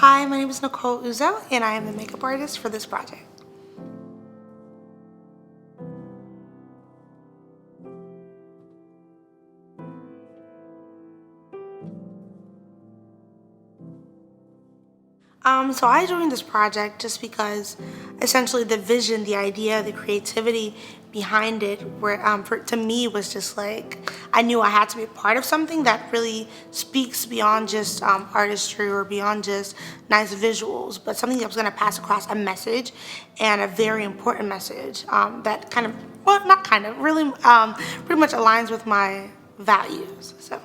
Hi, my name is Nicole Uzo, and I am the makeup artist for this project. So I joined this project just because essentially the vision, the idea, the creativity behind it to me was just like, I knew I had to be a part of something that really speaks beyond just artistry or beyond just nice visuals, but something that was going to pass across a message, and a very important message that kind of, well, not kind of, really pretty much aligns with my values. So.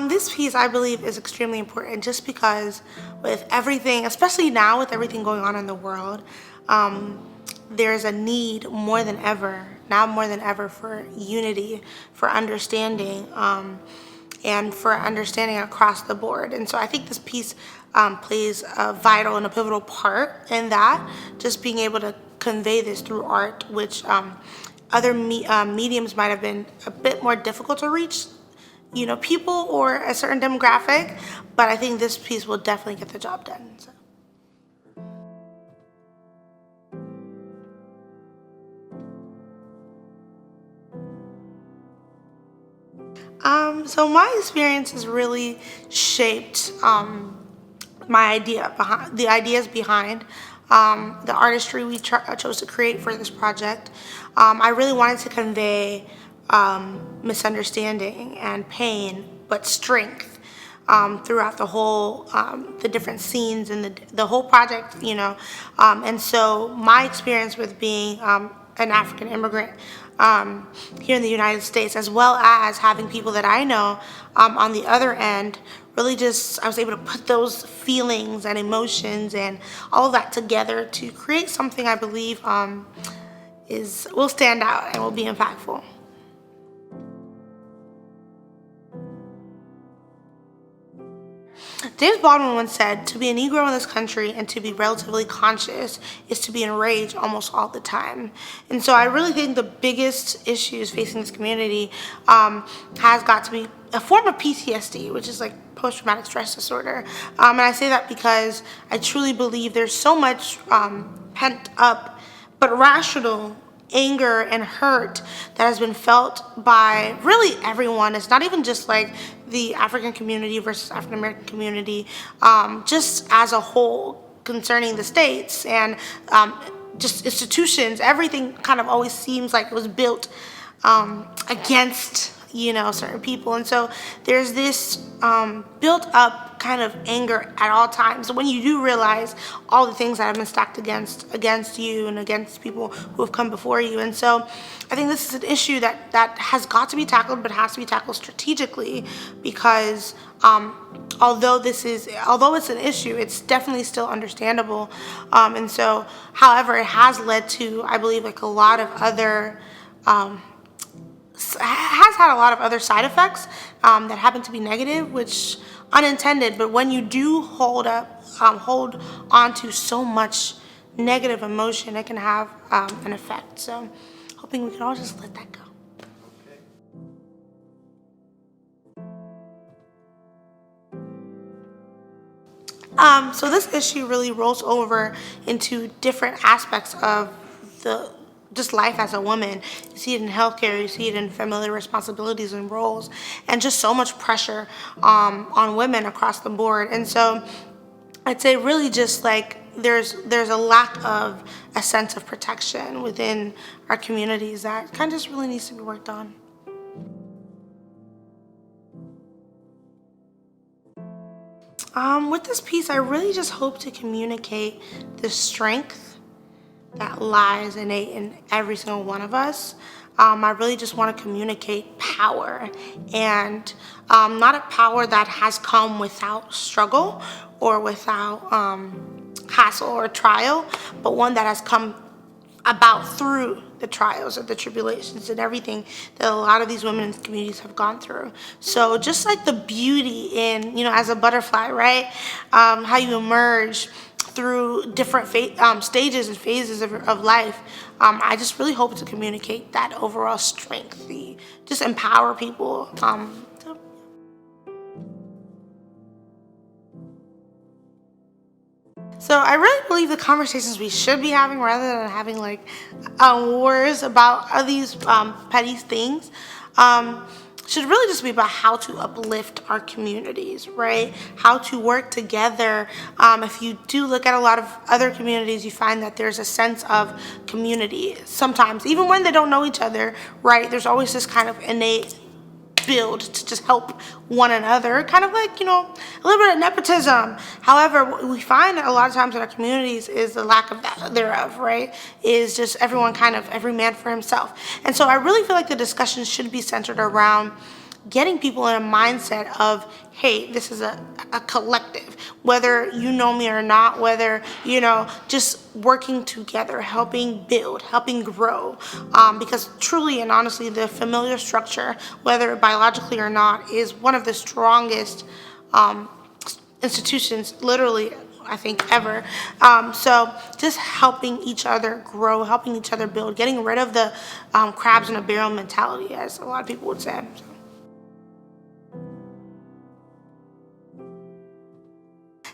This piece, I believe, is extremely important just because with everything, especially now with everything going on in the world, there's a need now more than ever, for unity, for understanding, and for understanding across the board. And so I think this piece plays a vital and a pivotal part in that, just being able to convey this through art, which other mediums might have been a bit more difficult to reach, people or a certain demographic, but I think this piece will definitely get the job done. So. So my experience has really shaped the ideas behind the artistry we chose to create for this project. I really wanted to convey misunderstanding and pain, but strength throughout the different scenes and the whole project, and so my experience with being an African immigrant here in the United States, as well as having people that I know on the other end, really I was able to put those feelings and emotions and all of that together to create something I believe will stand out and will be impactful. James Baldwin once said, "To be a Negro in this country and to be relatively conscious is to be enraged almost all the time." And so I really think the biggest issues facing this community has got to be a form of PTSD, which is like post-traumatic stress disorder. And I say that because I truly believe there's so much pent up but rational anger and hurt that has been felt by really everyone. It's not even just like the African community versus African American community, just as a whole concerning the states and just institutions. Everything kind of always seems like it was built against certain people, and so there's this built up kind of anger at all times. So when you do realize all the things that have been stacked against you and against people who have come before you, and so I think this is an issue that has got to be tackled, but has to be tackled strategically, because although it's an issue, it's definitely still understandable, and so however it has led to, I believe, like a lot of other has had a lot of other side effects that happen to be negative, which unintended. But when you do hold on to so much negative emotion, it can have an effect. So, hoping we can all just let that go. So this issue really rolls over into different aspects of the just life as a woman. You see it in healthcare, you see it in family responsibilities and roles, and just so much pressure on women across the board. And so I'd say really just like there's a lack of a sense of protection within our communities that kind of just really needs to be worked on. With this piece, I really just hope to communicate the strength that lies innate in every single one of us. I really just want to communicate power, and not a power that has come without struggle or without hassle or trial, but one that has come about through the trials or the tribulations and everything that a lot of these women in the communities have gone through. So just like the beauty in, as a butterfly, right? How you emerge through different stages and phases of life. I just really hope to communicate that overall strength, just empower people. So, yeah. So I really believe the conversations we should be having, rather than having like wars about these petty things, um, should really just be about how to uplift our communities, right? How to work together. If you do look at a lot of other communities, you find that there's a sense of community sometimes, even when they don't know each other, right? There's always this kind of innate build to just help one another, kind of like, a little bit of nepotism. However, what we find a lot of times in our communities is the lack of that thereof, right? Is just everyone kind of, every man for himself. And so I really feel like the discussion should be centered around getting people in a mindset of, hey, this is a collective, whether you know me or not, whether, just working together, helping build, helping grow. Because truly and honestly, the familiar structure, whether biologically or not, is one of the strongest institutions, literally, I think, ever. So just helping each other grow, helping each other build, getting rid of the crabs in a barrel mentality, as a lot of people would say.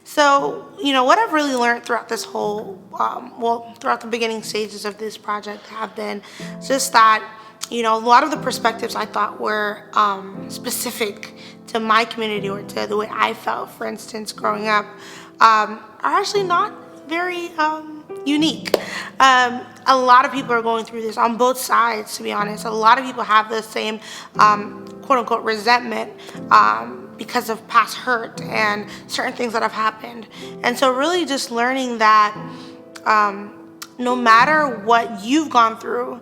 So, what I've really learned throughout this whole, throughout the beginning stages of this project have been just that, a lot of the perspectives I thought were specific to my community or to the way I felt, for instance, growing up, are actually not very unique. A lot of people are going through this on both sides, to be honest. A lot of people have the same quote unquote resentment because of past hurt and certain things that have happened. And so really just learning that no matter what you've gone through,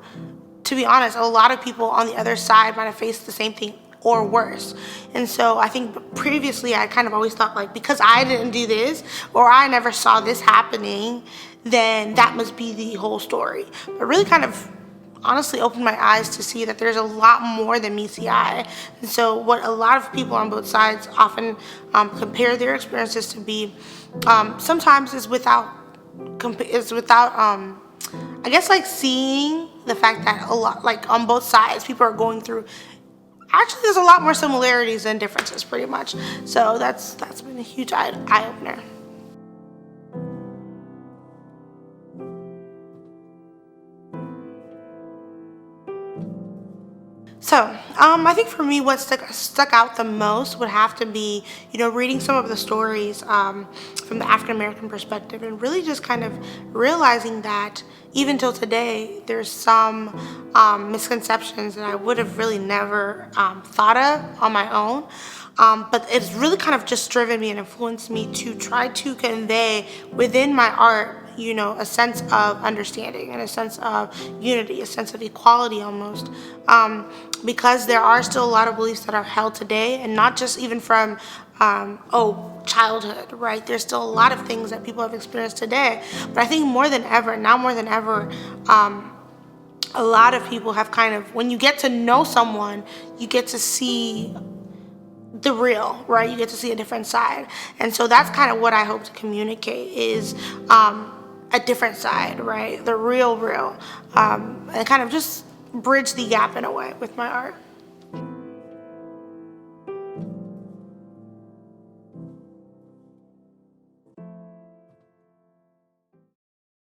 to be honest, a lot of people on the other side might have faced the same thing or worse. And so I think previously I kind of always thought, like, because I didn't do this or I never saw this happening, then that must be the whole story. But really kind of honestly opened my eyes to see that there's a lot more than meets the eye. And so what a lot of people on both sides often compare their experiences to be, sometimes is without I guess, like, seeing the fact that a lot, like, on both sides, people are going through, actually there's a lot more similarities than differences, pretty much. So that's been a huge eye-opener. So, I think for me, what stuck out the most would have to be, reading some of the stories from the African American perspective, and really just kind of realizing that even till today, there's some misconceptions that I would have really never thought of on my own. But it's really kind of just driven me and influenced me to try to convey within my art, a sense of understanding and a sense of unity, a sense of equality almost. Because there are still a lot of beliefs that are held today, and not just even from, childhood, right? There's still a lot of things that people have experienced today. But I think more than ever, now more than ever, a lot of people have kind of, when you get to know someone, you get to see the real, right? You get to see a different side. And so that's kind of what I hope to communicate is a different side, right? The real, and kind of just bridge the gap in a way with my art.